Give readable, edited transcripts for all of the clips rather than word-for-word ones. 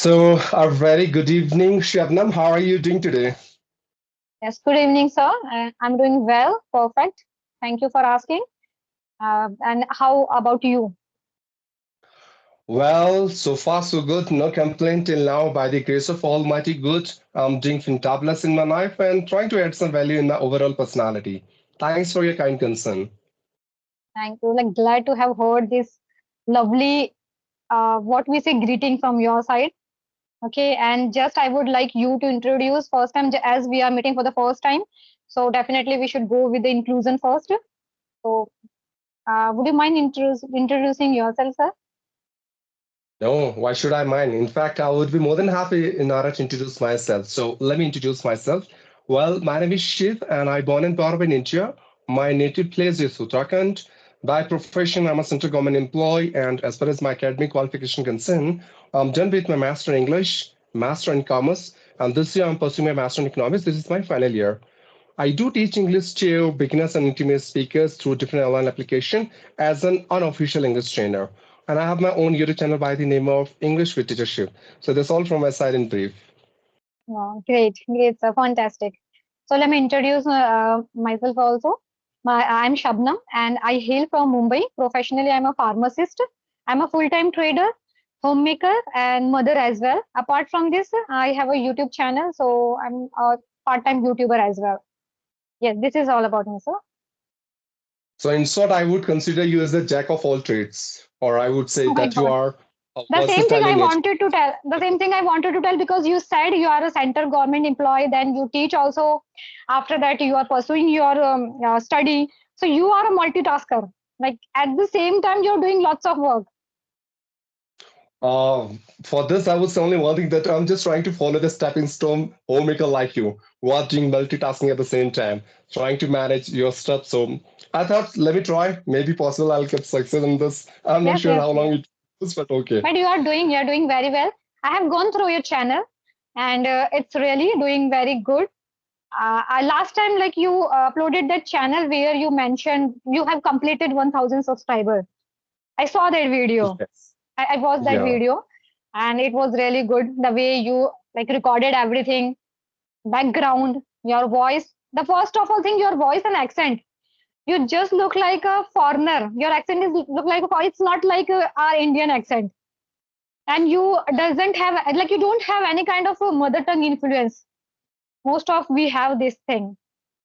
So, a very good evening, Shabnam. How are you doing today? Yes, good evening, sir. I'm doing well, perfect. Thank you for asking. And how about you? Well, so far so good. No complaint till now. By the grace of Almighty good, I'm doing fantabulous in my life and trying to add some value in my overall personality. Thanks for your kind concern. Thank you. Like glad to have heard this lovely, what we say, greeting from your side. Okay, and just I would like you to introduce first time as we are meeting for the first time. So definitely we should go with the inclusion first. So would you mind introducing yourself, sir? No, why should I mind? In fact, I would be more than happy in order to introduce myself. So let me introduce myself. Well, my name is Shiv, and I born and brought up in India. My native place is Uttarakhand. By profession, I'm a central government employee, and as far as my academic qualification concerned, I'm done with my master in English, master in commerce, and this year I'm pursuing my master in economics. This is my final year. I do teach English to beginners and intermediate speakers through different online application as an unofficial English trainer. And I have my own YouTube channel by the name of English with Teachership. So that's all from my side in brief. Wow, great, great, sir, fantastic. So let me introduce myself also. I'm Shabnam and I hail from Mumbai. Professionally, I'm a pharmacist. I'm a full-time trader, homemaker, and mother as well. Apart from this, I have a YouTube channel, so I'm a part-time YouTuber as well. Yes, this is all about me, sir. So in short, I would consider you as a jack of all trades, or I would say Oh my that you God. are The same thing versatile I in nature. wanted to tell. The same thing I wanted to tell because you said you are a center government employee, then you teach also. After that, you are pursuing your study. So you are a multitasker. Like at the same time, you're doing lots of work. Uh, for this, I would say only one thing that I'm just trying to follow the stepping stone homemaker like you, who are doing multitasking at the same time, trying to manage your stuff. So I thought, let me try. Maybe possible I'll get success in this. I'm not Yes, sure yes, how long yes. it is, but okay. But you're doing very well. I have gone through your channel, and it's really doing very good. Last time, like you uploaded that channel where you mentioned you have completed 1,000 subscribers. I saw that video. Yes. I watched that Yeah. video and it was really good. The way you like recorded everything, background, your voice. The first of all thing, your voice and accent. You just look like a foreigner. Your accent is look like it's not like our Indian accent. And you doesn't have like you don't have any kind of a mother tongue influence. Most of we have this thing,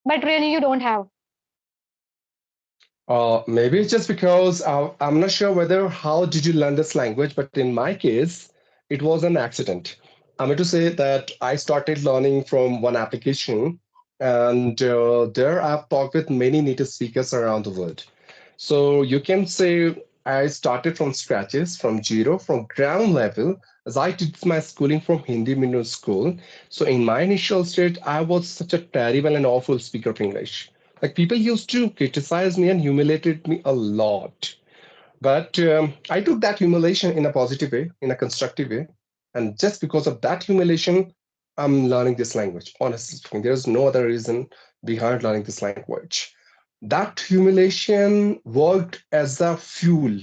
but really you don't have. Maybe it's just because I'm not sure whether how did you learn this language, but in my case, it was an accident. I mean to say that I started learning from one application, and there I've talked with many native speakers around the world. So you can say I started from scratches, from zero, from ground level, as I did my schooling from Hindi medium school. So in my initial state, I was such a terrible and awful speaker of English. Like people used to criticize me and humiliated me a lot. But I took that humiliation in a positive way, in a constructive way. And just because of that humiliation, I'm learning this language. Honestly speaking, there's no other reason behind learning this language. That humiliation worked as a fuel,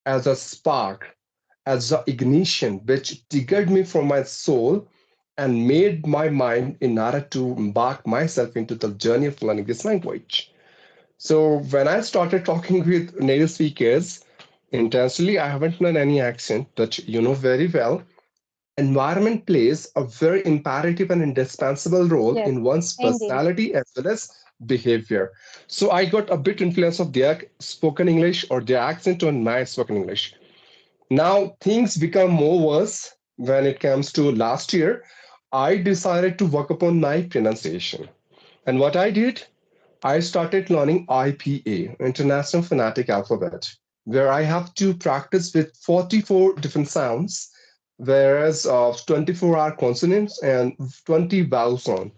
as a spark, as an ignition, which triggered me from my soul and made my mind in order to embark myself into the journey of learning this language. So when I started talking with native speakers, intentionally, I haven't learned any accent, but you know very well, environment plays a very imperative and indispensable role Yes, in one's indeed. personality as well as behavior. So I got a bit influence of their spoken English or their accent on my spoken English. Now things become more worse when it comes to last year. I decided to work upon my pronunciation. And what I did, I started learning IPA, International Phonetic Alphabet, where I have to practice with 44 different sounds, whereas 24 are consonants and 20 vowel sound.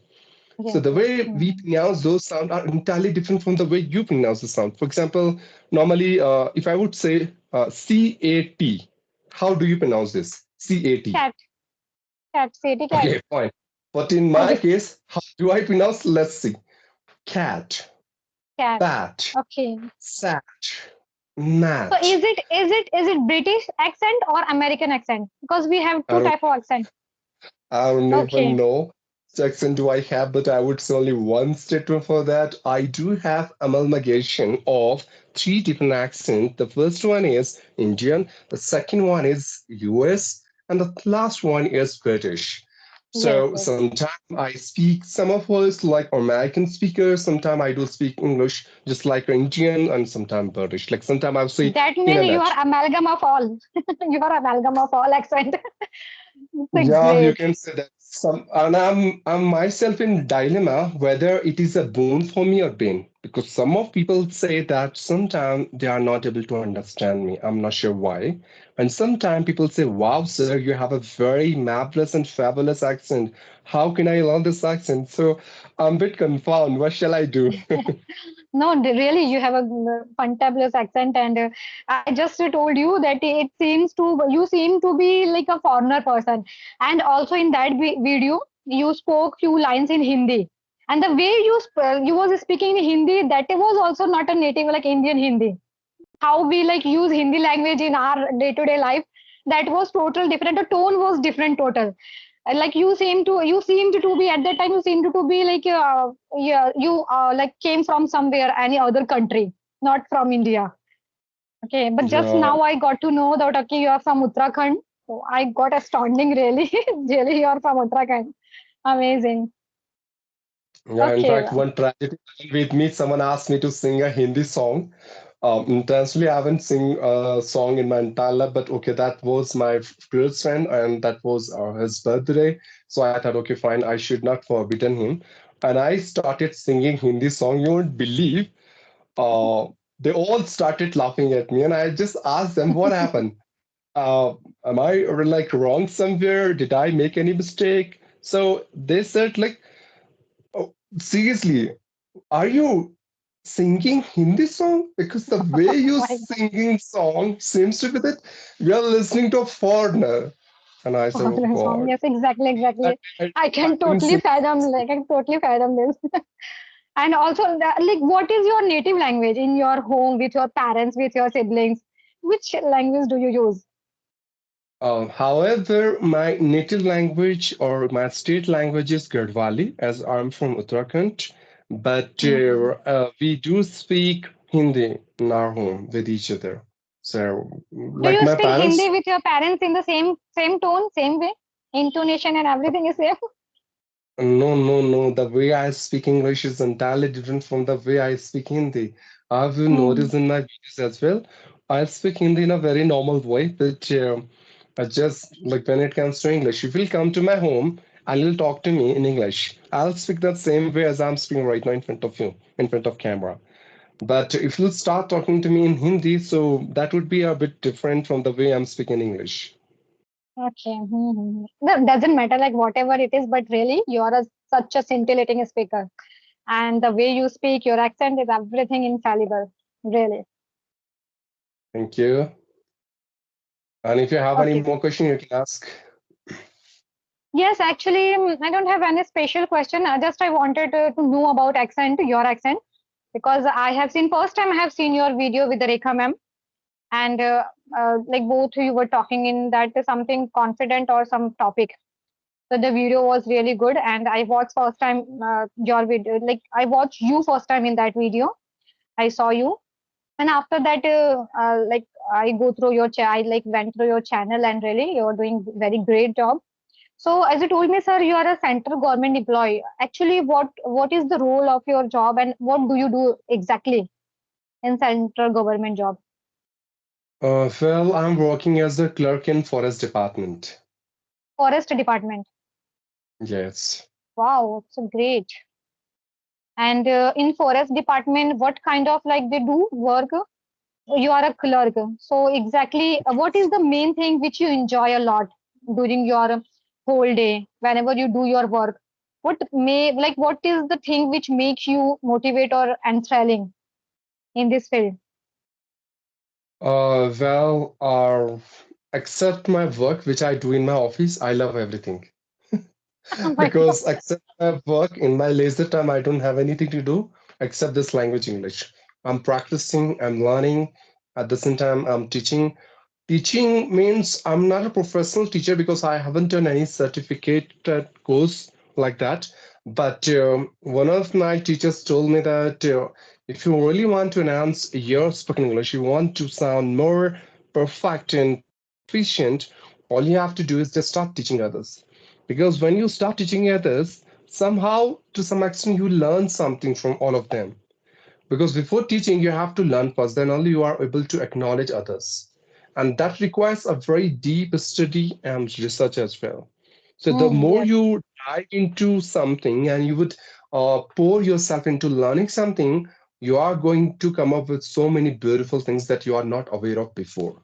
So Yes, the yes. way we Mhm. pronounce those sounds are entirely different from the way you pronounce the sound. For example, normally if I would say CAT, how do you pronounce this? CAT. Cat, cat, city cat. Okay, fine. But in my Okay, case, how do I pronounce? Let's see. Cat, cat. bat, Okay. sat, So Matt. is it British accent or American accent? Because we have I two don't type of accent. I don't even Okay. know which accent do I have, but I would say only one statement for that. I do have amalgamation of three different accents. The first one is Indian, the second one is US, and the last one is British. Yes, So yes. sometimes I speak some of us like American speakers, sometimes I do speak English just like Indian, and sometimes British. Like sometimes I'll say That in a means you are nutshell. amalgam of all. You are amalgam of all accent. It's a Yeah, you great. can say that. And I'm myself in dilemma whether it is a boon for me or bane. Because some of people say that sometimes they are not able to understand me. I'm not sure why. And sometimes people say, "Wow, sir, you have a very marvelous and fabulous accent. How can I learn this accent?" So I'm a bit confounded. What shall I do? No, really, you have a fantabulous accent, and I just told you that it seems to you seem to be like a foreigner person, and also in that video you spoke few lines in Hindi, and the way you was speaking in Hindi, that was also not a native like Indian Hindi. How we like use Hindi language in our day to day life, that was total different. The tone was different total. Like you seemed to be at that time you seemed to be like yeah you like came from somewhere any other country, not from India. Okay, but just Yeah, now I got to know that okay you are from Uttarakhand. So I got astounding really. Really you are from Uttarakhand. Amazing. yeah. In Okay. fact, one tragedy happened with me. Someone asked me to sing a Hindi song. Intentionally, I haven't sing a song in my entire life, but okay, that was my close friend, and that was his birthday. So I thought, okay, fine, I should not forbidden him, and I started singing Hindi song. You won't believe, uh, they all started laughing at me, and I just asked them, what happened? Am I like wrong somewhere? Did I make any mistake? So they said, like, oh, seriously, are you singing Hindi song? Because the way Oh you my God. singing song seems to be that you're listening to a foreigner. And I said, oh Foreign song. God. Yes, exactly, That exactly. day I I can couldn't totally sing. fathom, like, I can totally fathom this. And also, like, what is your native language in your home with your parents, with your siblings? Which language do you use? However, my native language or my state language is Garhwali, as I'm from Uttarakhand. But Mhm. we do speak Hindi in our home with each other. So, Do like you my speak Hindi parents. with your parents in the same tone, same way? Intonation and everything is same? No, no, no. The way I speak English is entirely different from the way I speak Hindi. I've Hmm. noticed in my videos as well. I speak Hindi in a very normal way, but I just like when it comes to English, if you'll come to my home and you'll talk to me in English, I'll speak that same way as I'm speaking right now in front of you, in front of camera. But if you'll start talking to me in Hindi, so that would be a bit different from the way I'm speaking English. Okay. Mm-hmm. No, doesn't matter like whatever it is, but really you are such a scintillating speaker. And the way you speak, your accent is everything infallible. Really. Thank you. And if you have any Okay. more question, you can ask. Yes, actually, I don't have any special question. Just I wanted to know about accent, your accent, because I have seen first time I have seen your video with the Rekha ma'am, and like both you were talking in that something confident or some topic. So the video was really good, and I watched first time your video. Like I watched you first time in that video. I saw you, and after that, like I go through your I like went through your channel, and really you're doing very great job. So as you told me, sir, you are a central government employee. Actually, what is the role of your job and what do you do exactly in central government job? Well, I'm working as a clerk in forest department. Forest department. Yes. Wow, it's great. And in forest department, what kind of like they do work? You are a clerk. So exactly, what is the main thing which you enjoy a lot during your whole day whenever you do your work? What is the thing which makes you motivate or enthralling in this field? Well, except my work, which I do in my office, I love everything. Oh my God. Because except my work, in my leisure time, I don't have anything to do except this language English. I'm practicing, I'm learning. At the same time, I'm teaching. Teaching means I'm not a professional teacher because I haven't done any certificated course like that. But one of my teachers told me that if you really want to enhance your spoken English, you want to sound more perfect and proficient, all you have to do is just start teaching others. Because when you start teaching others, somehow, to some extent, you learn something from all of them. Because before teaching, you have to learn first, then only you are able to acknowledge others. And that requires a very deep study and research as well. So the Hmm, more yes. you dive into something and you would pour yourself into learning something, you are going to come up with so many beautiful things that you are not aware of before.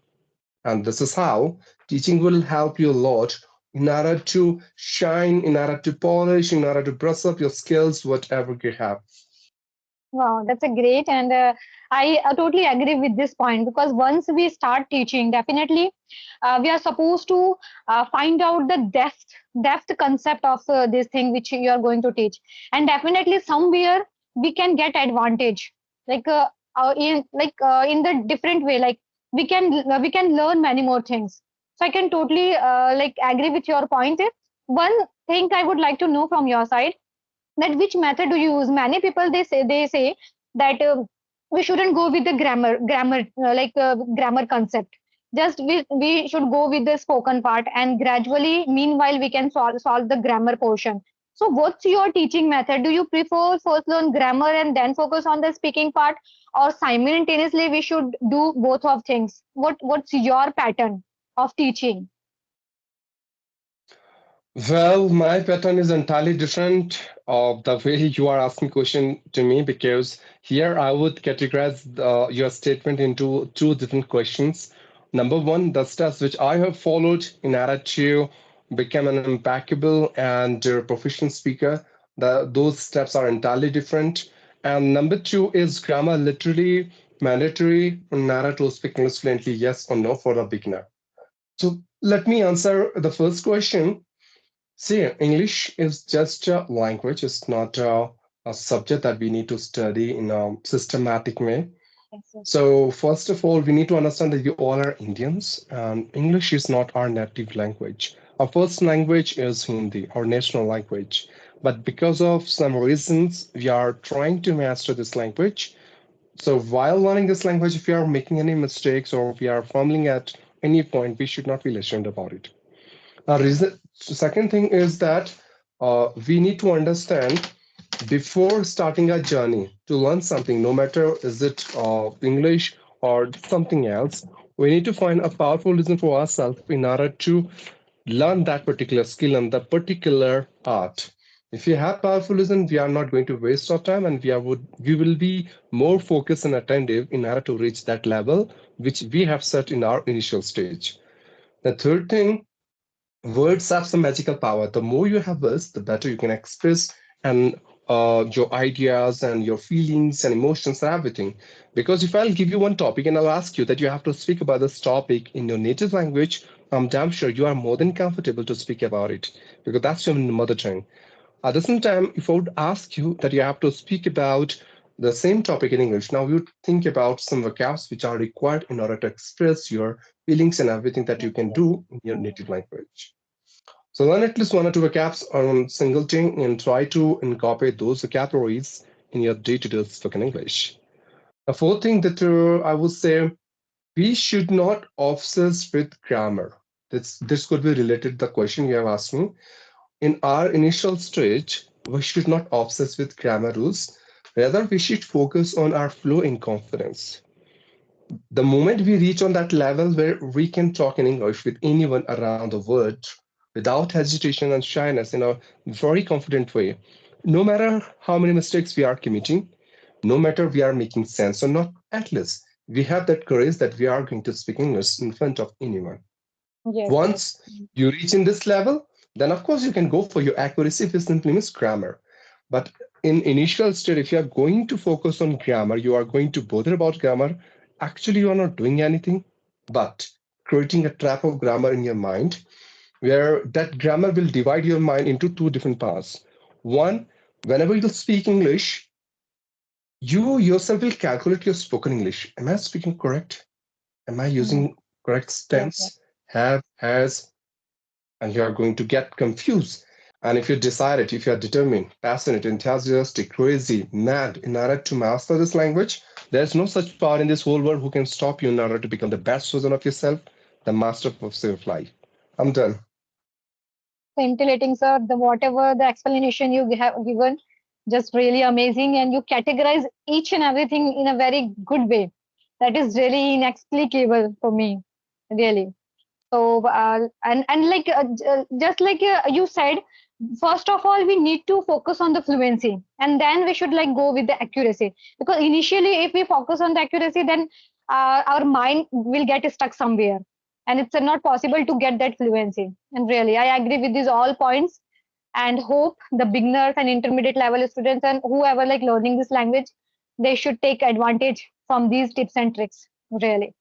And this is how teaching will help you a lot in order to shine, in order to polish, in order to brush up your skills, whatever you have. Wow, that's a great, and I totally agree with this point because once we start teaching, definitely we are supposed to find out the depth concept of this thing which you are going to teach, and definitely somewhere we can get advantage, like in the different way, like we can learn many more things. So I can totally like agree with your point. One thing I would like to know from your side, that which method do you use? Many people they say that we shouldn't go with the grammar concept. Just we should go with the spoken part, and gradually meanwhile we can solve the grammar portion. So what's your teaching method? Do you prefer first learn grammar and then focus on the speaking part, or simultaneously we should do both of things? What's your pattern of teaching? Well, my pattern is entirely different of the way you are asking question to me because here I would categorize your statement into two different questions. Number one, the steps which I have followed in order to become an impeccable and proficient speaker. Those steps are entirely different. And number two is grammar literally mandatory in order to speak English fluently, yes or no for a beginner. So let me answer the first question. See, English is just a language. It's not a subject that we need to study in a systematic way. Yes, yes. So, first of all, we need to understand that we all are Indians, and English is not our native language. Our first language is Hindi, our national language. But because of some reasons, we are trying to master this language. So, while learning this language, if we are making any mistakes or we are fumbling at any point, we should not feel ashamed about it. Second thing is that we need to understand before starting a journey to learn something, no matter is it English or something else, we need to find a powerful reason for ourselves in order to learn that particular skill and the particular art. If we have powerful reason, we are not going to waste our time and we will be more focused and attentive in order to reach that level which we have set in our initial stage. The third thing, words have some magical power. The more you have words, the better you can express and your ideas and your feelings and emotions and everything. Because if I'll give you one topic and I'll ask you that you have to speak about this topic in your native language, I'm damn sure you are more than comfortable to speak about it because that's your mother tongue. At the same time, if I would ask you that you have to speak about the same topic in English, now you think about some vocabs which are required in order to express your feelings and everything that you Yes, can yes. do in your Hmm. native language. So learn at least one or two vocabs on single thing and try to incorporate those vocabularies in your day-to-day spoken English. A fourth thing that I would say, we should not obsess with grammar. This could be related to the question you have asked me. In our initial stage, we should not obsess with grammar rules. Rather, we should focus on our flow and confidence. The moment we reach on that level where we can talk in English with anyone around the world without hesitation and shyness in a very confident way, no matter how many mistakes we are committing, no matter we are making sense or not, at least we have that courage that we are going to speak English in front of anyone. Yes, yes. Once you reach in this level, then of course you can go for your accuracy if it simply means grammar. But in initial state, if you are going to focus on grammar, you are going to bother about grammar, actually you are not doing anything but creating a trap of grammar in your mind where that grammar will divide your mind into two different parts. One, whenever you speak English, you yourself will calculate your spoken English. Am I speaking correct? Am I Mhm. using correct Yes, yes. tense? Have, has, and you are going to get confused. And if you decide it, if you are determined, passionate, enthusiastic, crazy, mad in order to master this language, there's no such power in this whole world who can stop you in order to become the best version of yourself, the master of your life. I'm done. Scintillating, sir. The whatever the explanation you have given, just really amazing, and you categorize each and everything in a very good way. That is really inexplicable for me, really. So and like just like you said, first of all we need to focus on the fluency, and then we should like go with the accuracy, because initially if we focus on the accuracy, then our mind will get stuck somewhere, and it's not possible to get that fluency. And really I agree with these all points, and hope the beginners and intermediate level students and whoever like learning this language, they should take advantage from these tips and tricks, really.